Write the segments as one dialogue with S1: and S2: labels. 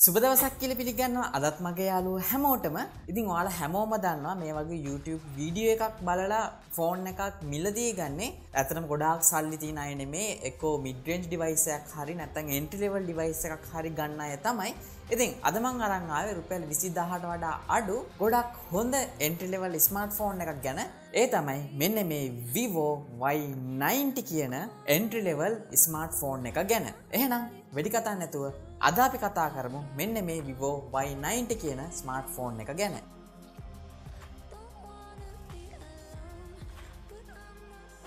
S1: සුබ දවසක් කියලා පිළිගන්නවා අදත් මගේ යාළුවෝ හැමෝටම. ඉතින් ඔයාලා හැමෝම දන්නවා මේ වගේ YouTube වීඩියෝ එකක් බලලා ෆෝන් එකක් මිලදී ගන්නේ ඇත්තටම ගොඩාක් සල්ලි තියෙන අය නෙමේ. එක්කෝ mid range device එකක් හරි නැත්නම් entry level device එකක් හරි ගන්න අය තමයි. ඉතින් අද මං අරන් ආවේ රුපියල් 20000ට වඩා අඩු ගොඩක් හොඳ entry level smartphone එකක් ගැන. ඒ තමයි මෙන්න මේ Vivo Y90 කියන entry level smartphone එක ගැන. එහෙනම් වෙඩි කතා නැතුව අද අපි කතා කරමු මෙන්න මේ Vivo Y90 කියන ස්මාර්ට්ෆෝන් එක ගැන.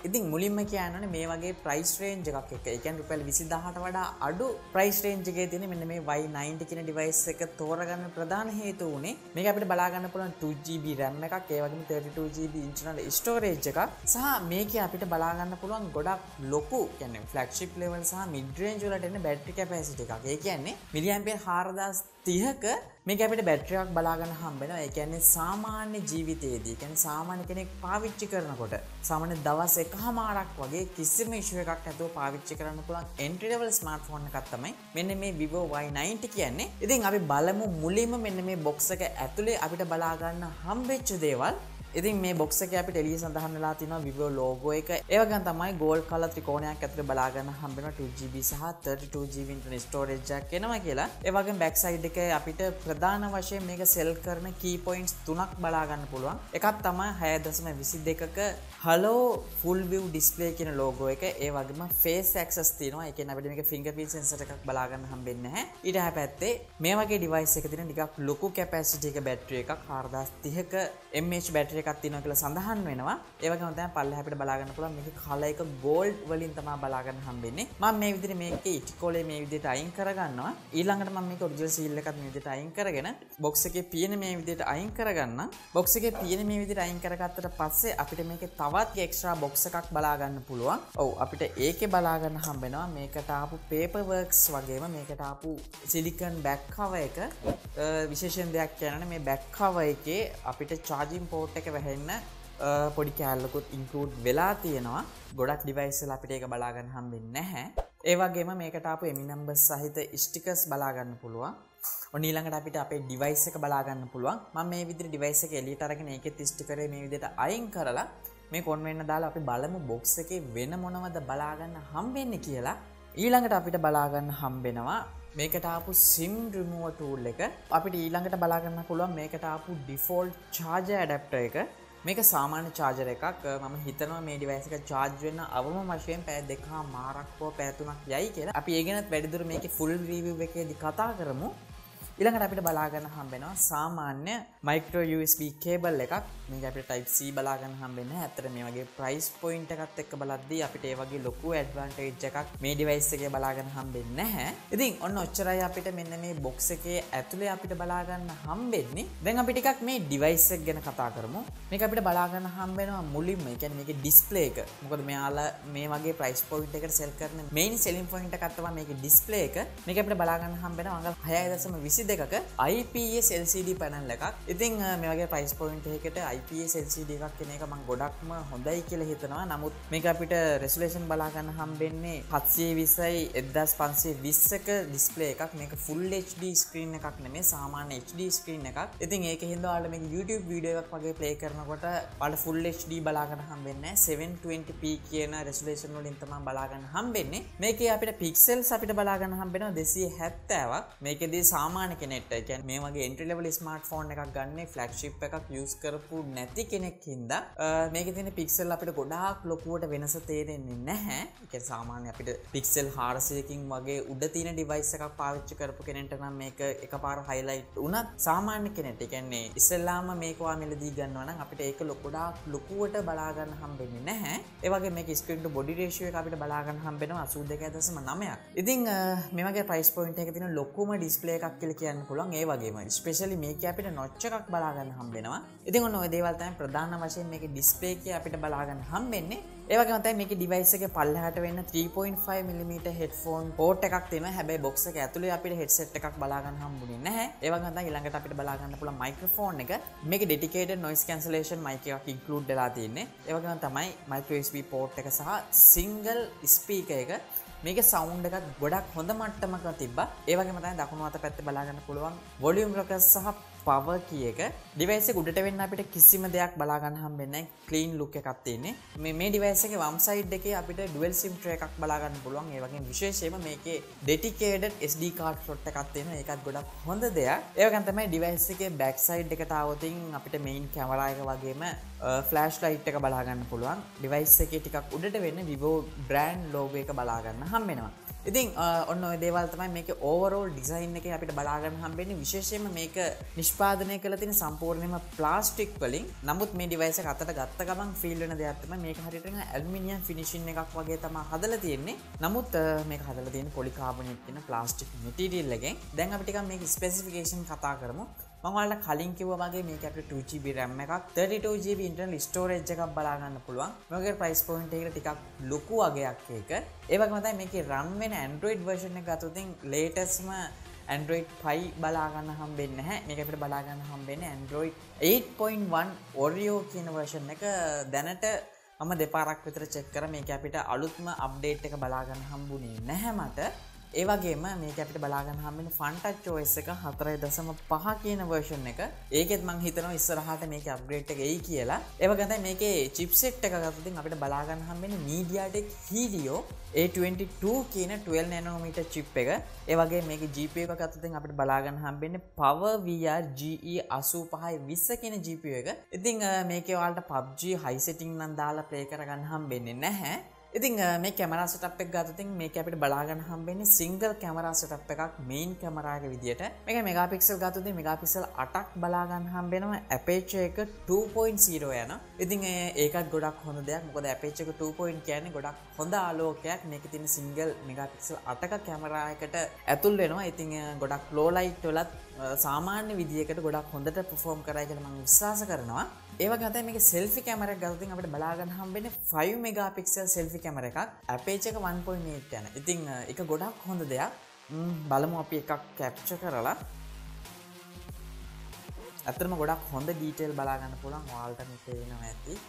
S1: ඉතින් මුලින්ම කියන්නනේ මේ වගේ ප්‍රයිස් රේන්ජ් එකක් එක්ක. ඒ කියන්නේ රුපියල් 20000ට වඩා අඩු ප්‍රයිස් රේන්ජ් එකේ තියෙන මෙන්න මේ Y90 කියන device එක තෝරගන්න ප්‍රධාන හේතුව උනේ මේක අපිට බලා ගන්න පුළුවන් 2GB RAM එකක්, ඒ වගේම 32GB internal storage එකක් සහ මේකේ අපිට බලා ගන්න පුළුවන් ගොඩක් ලොකු කියන්නේ flagship level සහ mid range වලට එන battery capacity එකක්. ඒ කියන්නේ milliampere 4030ක මේක අපිට බැටරි එකක් බලා ගන්න හම්බ වෙනවා. ඒ කියන්නේ සාමාන්‍ය ජීවිතයේදී, කියන්නේ සාමාන්‍ය කෙනෙක් පාවිච්චි කරනකොට සාමාන්‍ය දවස් එකමාරක් වගේ කිසිම ඉෂුව එකක් නැතුව පාවිච්චි කරන්න පුළුවන් entry level smartphone එකක් තමයි මෙන්න මේ Vivo Y90 කියන්නේ. ඉතින් අපි බලමු මුලින්ම මෙන්න මේ box එක ඇතුලේ අපිට බලා ගන්න හම්බෙච්ච දේවල්. ඉතින් මේ box එකේ අපිට එළිය සඳහන් වෙලා තියෙනවා Vivo logo එක. ඒ වගේම තමයි gold color ත්‍රිකෝණයක් ඇතුලේ බලා ගන්න හම්බ වෙනවා 2GB සහ 32GB internal storage එකක් එනවා කියලා. ඒ වගේම back side එකේ අපිට ප්‍රධාන වශයෙන් මේක sell කරන key points තුනක් බලා ගන්න පුළුවන්. එකක් තමයි 6.22ක Hello full view display කියන logo එක. ඒ වගේම face access තියෙනවා. ඒ කියන්නේ අපිට මේක fingerprint sensor එකක් බලා ගන්න හම්බෙන්නේ නැහැ. ඊට එහා පැත්තේ මේ වගේ device එක තියෙන ටිකක් ලොකු capacity එක battery එකක් 4030ක mAh battery එකක් තියෙනවා කියලා සඳහන් වෙනවා. ඒ වගේම තමයි පල්ලෙහා අපිට බලා ගන්න පුළුවන් මේකේ කලර් එක gold වලින් තමයි බලා ගන්න හම්බෙන්නේ. මම මේ විදිහට මේකේ ඉටිකොලේ මේ විදිහට අයින් කරගන්නවා. ඊළඟට මම මේක ඔරිජිනල් සීල් එකත් මේ විදිහට අයින් කරගෙන box එකේ පියන මේ විදිහට අයින් කරගන්නම්. box එකේ පියන මේ විදිහට අයින් කරගත්තට පස්සේ අපිට මේකේ තවත් එක්ස්ට්‍රා box එකක් බලා ගන්න පුළුවන්. ඔව් අපිට ඒකේ බලා ගන්න හම්බෙනවා මේකට ආපු paper works වගේම මේකට ආපු silicon back cover එක. විශේෂයෙන් දෙයක් කියනනේ මේ back cover එකේ අපිට charging port එක වැහෙන්න පොඩි කෑල්ලකුත් ඉන්ක්ලූඩ් වෙලා තියෙනවා. ගොඩක් ඩිවයිස් වල අපිට ඒක බලා ගන්න හම්බෙන්නේ නැහැ. ඒ වගේම මේකට ආපු එමි නම්බර්ස් සහිත ස්ටිකර්ස් බලා ගන්න පුළුවන්. ඔන්න ඊළඟට අපිට අපේ ඩිවයිස් එක බලා ගන්න පුළුවන්. මම මේ විදිහට ඩිවයිස් එක එළියට අරගෙන ඒකෙත් ස්ටිකරේ මේ විදිහට අයින් කරලා මේ කොන් වෙන්න දාලා අපි බලමු බොක්ස් එකේ වෙන මොනවද බලා ගන්න හම්බෙන්නේ කියලා. ඊළඟට අපිට බලා ගන්න හම්බෙනවා මේකට ආපු SIM remover tool එක. අපිට ඊළඟට බලා ගන්න පුළුවන් මේකට ආපු default charger adapter එක. මේක සාමාන්‍ය charger එකක්. මම හිතනවා මේ device එක charge වෙන්න අවම වශයෙන් පැය 2මාරක් හෝ පැය 3ක් යයි කියලා. අපි ඒ ගැනත් වැඩිදුර මේකේ full review එකේදී කතා කරමු. ඊළඟට අපිට බලා ගන්න හම්බෙනවා සාමාන්‍ය micro USB cable එකක්. මේක අපිට type C බලා ගන්න හම්බෙන්නේ නැහැ. ඇත්තට මේ වගේ price point එකත් එක්ක බලද්දී අපිට ඒ වගේ ලොකු advantage එකක් මේ device එකේ බලා ගන්න හම්බෙන්නේ නැහැ. ඉතින් ඔන්න ඔච්චරයි අපිට මෙන්න මේ box එකේ ඇතුලේ අපිට බලා ගන්න හම්බෙන්නේ. දැන් අපි ටිකක් මේ device එක ගැන කතා කරමු. මේක අපිට බලා ගන්න හම්බෙනවා මුලින්ම. ඒ කියන්නේ මේකේ display එක. මොකද මෙයාලා මේ වගේ price point එකට sell කරන main selling point එකක් තමයි මේකේ display එක. මේක අපිට බලා ගන්න හම්බෙනවා අඟල් 6.22 දෙකක IPS LCD පැනල් එකක්. ඉතින් මේ වගේ price point එකකට IPS LCD එකක් කියන එක මම ගොඩක්ම හොඳයි කියලා හිතනවා. නමුත් මේක අපිට resolution බලා ගන්න හම්බෙන්නේ 720යි 1520ක display එකක්. මේක full HD screen එකක් නෙමෙයි සාමාන්‍ය HD screen එකක්. ඉතින් ඒකෙන් හින්දා ඔයාලා මේක YouTube වීඩියෝ එකක් වගේ play කරනකොට ඔයාලා full HD බලා ගන්න හම්බෙන්නේ නැහැ. 720p කියන resolution වලින් තමයි බලා ගන්න හම්බෙන්නේ. මේකේ අපිට pixels අපිට බලා ගන්න හම්බෙනවා 270ක්. මේකෙදී සාමාන්‍ය කෙනෙක්ට කියන්නේ මේ වගේ entry level smartphone එකක් ගන්න flagship එකක් use කරපු නැති කෙනෙක් හින්දා මේකේ තියෙන pixel අපිට ගොඩාක් ලොකුවට වෙනස තේරෙන්නේ නැහැ. ඒ කියන්නේ සාමාන්‍ය අපිට pixel 400කින් වගේ උඩ තියෙන device එකක් පාවිච්චි කරපු කෙනෙක්ට නම් මේක එකපාර highlight වුණත් සාමාන්‍ය කෙනෙක්ට ඒ කියන්නේ ඉස්සෙල්ලාම මේක ඔයා මෙලදී ගන්නවා නම් අපිට ඒක ගොඩාක් ලොකුවට බලා ගන්න හම්බෙන්නේ නැහැ. ඒ වගේ මේක screen to body ratio එක අපිට බලා ගන්න හම්බෙනවා 82.9ක්. ඉතින් මේ වගේ price point එකක තියෙන ලොකුම display එකක් කියලා කියන්න පුළුවන්. ඒ වගේම ස්පෙෂලි මේකේ අපිට notch එකක් බලා ගන්න හම්බෙනවා. ඉතින් ඔන්න ඔය දේවල් තමයි ප්‍රධාන වශයෙන් මේකේ display එකේ අපිට බලා ගන්න හම්බෙන්නේ. ඒ වගේම තමයි මේකේ device එකේ පල්ලෙහාට වෙන්න 3.5mm headphone port එකක් තියෙනවා. හැබැයි box එක ඇතුලේ අපිට headset එකක් බලා ගන්න හම්බුනේ නැහැ. ඒ වගේම තමයි ඊළඟට අපිට බලා ගන්න පුළුවන් microphone එක. මේකේ dedicated noise cancellation mic එකක් include වෙලා තියෙන්නේ. ඒ වගේම තමයි micro USB port එක සහ single speaker එක මේකේ සවුන්ඩ් එකත් ගොඩක් හොඳ මට්ටමක තිබ්බා. ඒ වගේම තමයි දකුණු අත පැත්තේ බලා ගන්න පුළුවන් වොලියුම් රොකස් සහ පවර් කී එක. ඩිවයිස් එක උඩට වෙන්න අපිට කිසිම දෙයක් බලා ගන්න හම්බෙන්නේ නැහැ. ක්ලීන් ලුක් එකක් තියෙන්නේ. මේ ඩිවයිස් එකේ වම් සයිඩ් එකේ අපිට ඩුවල් සිම් ට්‍රේ එකක් බලා ගන්න පුළුවන්. ඒ වගේම විශේෂයෙන්ම මේකේ ඩෙඩිකේටඩ් SD කාඩ් ස්ලොට් එකක් තියෙනවා. ඒකත් ගොඩක් හොඳ දෙයක්. ඒ වගේම තමයි ඩිවයිස් එකේ බෑක් සයිඩ් එකට ආවොතින් අපිට මේන් කැමරා එක වගේම ෆ්ලෑෂ් ලයිට් එක බලා ගන්න පුළුවන්. ඩිවයිස් එකේ ටිකක් උඩට වෙන්න Vivo brand logo එක බලා ගන්න හම්බෙනවා. ඉතින් ඔන්න ඔය දේවල් තමයි මේකේ ඕවරෝල් ඩිසයින් එකේ අපිට බලා ගන්න හම්බෙන්නේ. විශේෂයෙන්ම මේක නිෂ්පාදනය කළ තියෙන සම්පූර්ණයෙන්ම ප්ලාස්ටික් වලින්. නමුත් මේ ඩිවයිස් එක අතට ගත්ත ගමන් ෆීල් වෙන දෙයක් තමයි මේක හරියට නිකන් ඇලුමිනියම් ෆිනිෂින් එකක් වගේ තමයි හදලා තියෙන්නේ. නමුත් මේක හදලා තියෙන්නේ පොලිකාබනේට් කියන ප්ලාස්ටික් මැටීරියල් එකෙන්. දැන් අපි ටිකක් මේක ස්පෙસિෆිකේෂන් කතා කරමු. මම ඔයාලට කලින් කිව්වා වගේ මේක අපිට 2GB RAM එකක් 32GB internal storage එකක් බලා ගන්න පුළුවන්. මේකේ price point එකට ටිකක් ලොකු වගයක් ඒක. ඒ වගේම තමයි මේකේ run වෙන Android version එක ගත්තොත් latestම Android 5 බලා ගන්න හම්බෙන්නේ නැහැ. මේක අපිට බලා ගන්න හම්බෙන්නේ Android 8.1 Oreo කියන version එක. දැනට මම දෙපාරක් විතර check කරා. මේක අපිට අලුත්ම update එක බලා ගන්න හම්බුනේ නැහැ මට. ඒ වගේම මේක අපිට බලා ගන්න හම්බෙන්නේ FunTouch OS එක 4.5 කියන version එක. ඒකෙත් මම හිතනවා ඉස්සරහට මේකේ upgrade එක එයි කියලා. ඒ වගේම තමයි මේකේ chipset එක ගත්තොත් අපිට බලා ගන්න හම්බෙන්නේ MediaTek Helio A22 කියන 12 nanometer chip එක. ඒ වගේ මේකේ GPU එක ගත්තොත් අපිට බලා ගන්න හම්බෙන්නේ PowerVR GE8520 කියන GPU එක. ඉතින් මේකේ ඔයාලට PUBG high setting නම් දාලා play කරගන්න හම්බෙන්නේ නැහැ. ඉතින් මේ කැමරා සෙටප් එක ගත්තොත් මේක අපිට බලා ගන්න හම්බෙන්නේ සිංගල් කැමරා සෙටප් එකක් මේන් කැමරා එක විදියට. මේක මෙගාපික්සල් ගත්තොත් මෙගාපික්සල් 8ක් බලා ගන්න හම්බෙනවා. ඇපේචර් එක 2.0 යන. ඉතින් ඒකත් ගොඩක් හොඳ දෙයක්. මොකද ඇපේචර් එක 2. කියන්නේ ගොඩක් හොඳ ආලෝකයක්. මේකේ තියෙන සිංගල් මෙගාපික්සල් 8ක කැමරා එකට ඇතුල් වෙනවා. ඉතින් ගොඩක් ලෝ ලයිට් වලත් සාමාන්‍ය විදියකට ගොඩක් හොඳට perform කරයි කියලා මම විශ්වාස කරනවා. ඒ වගේ තමයි මේකේ selfie camera එක ගත්තොත් අපිට බලා ගන්න හම්බෙන්නේ 5 megapixel selfie camera එකක්. aperture එක 1.8 යන. ඉතින් ඒක ගොඩක් හොඳ දෙයක්. බලමු අපි එකක් capture කරලා. අතරම ගොඩක් හොඳ detail බලා ගන්න පුළුවන්. ඔයාලට මේ පේනවා ඇති.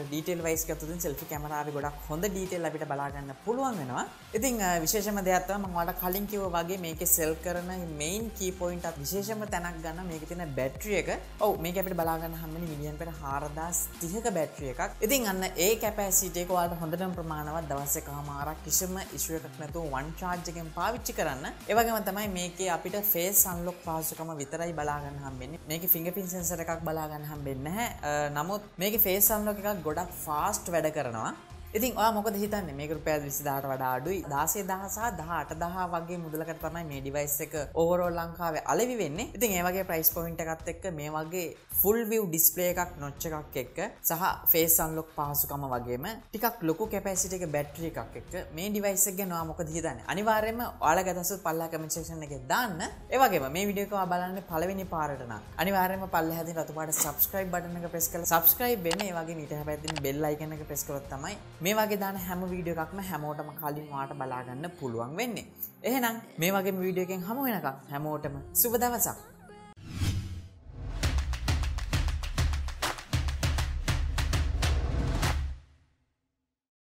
S1: ඩීටේල් වයිස් ගත්තොත් සෙල්ෆි කැමරාවේ ගොඩක් හොඳ ඩීටේල් අපිට බලා ගන්න පුළුවන් වෙනවා. ඉතින් විශේෂම දෙයක් තමයි මම ඔයාලට කලින් කිව්වා වගේ මේකේ සෙල් කරන මේන් කී පොයින්ට් එක විශේෂම තැනක් ගන්න මේකේ තියෙන බැටරි එක. ඔව් මේක අපිට බලා ගන්න හැමනේ මිලියන් පෙර 4030ක බැටරි එකක්. ඉතින් අන්න ඒ කැපැසිටි එක ඔයාලට හොඳටම ප්‍රමාණවත් දවස් එකමාරක් කිසිම ඉෂුව එකක් නැතුව වන් charge එකෙන් පාවිච්චි කරන්න. ඒ වගේම තමයි මේකේ අපිට face unlock පහසුකම විතරයි බලා ගන්න හම්බෙන්නේ. මේකේ fingerprint sensor එකක් බලා ගන්න හම්බෙන්නේ නැහැ. නමුත් මේකේ face unlock එකක් ගොඩක් ෆාස්ට් වැඩ කරනවා. ඉතින් ඔයා මොකද හිතන්නේ මේක රුපියල් 20000ට වඩා අඩුයි 16000 සහ 18000 වගේ මුදලකට තමයි මේ ඩිවයිස් එක ඕවරෝල් ලංකාවේ අලෙවි වෙන්නේ. ඉතින් ඒ වගේ ප්‍රයිස් පොයින්ට් එකත් එක්ක මේ වගේ ෆුල් view display එකක් notch එකක් එක්ක සහ face unlock පහසුකම වගේම ටිකක් ලොකු capacity එක බැටරි එකක් එක්ක මේ ඩිවයිස් එක ගැන ඔයා මොකද හිතන්නේ? අනිවාර්යයෙන්ම ඔයාලගේ අදහස් පල්ලා කමෙන්ට් සෙක්ෂන් එකේ දාන්න. ඒ වගේම මේ වීඩියෝ එක ඔයා බලන්නේ පළවෙනි පාරට නම් අනිවාර්යයෙන්ම පල්ලා හැදින් රතු පාට subscribe button එක press කරලා subscribe වෙන්න. ඒ වගේම ඊට හැබැයි bell icon එක press කරොත් තමයි මේ වගේ දාන හැම වීඩියෝ එකක්ම හැමෝටම කලින් ඔයාලට බලා ගන්න පුළුවන් වෙන්නේ. එහෙනම් මේ වගේම වීඩියෝ එකෙන් හමු වෙනකම් හැමෝටම සුබ දවසක්.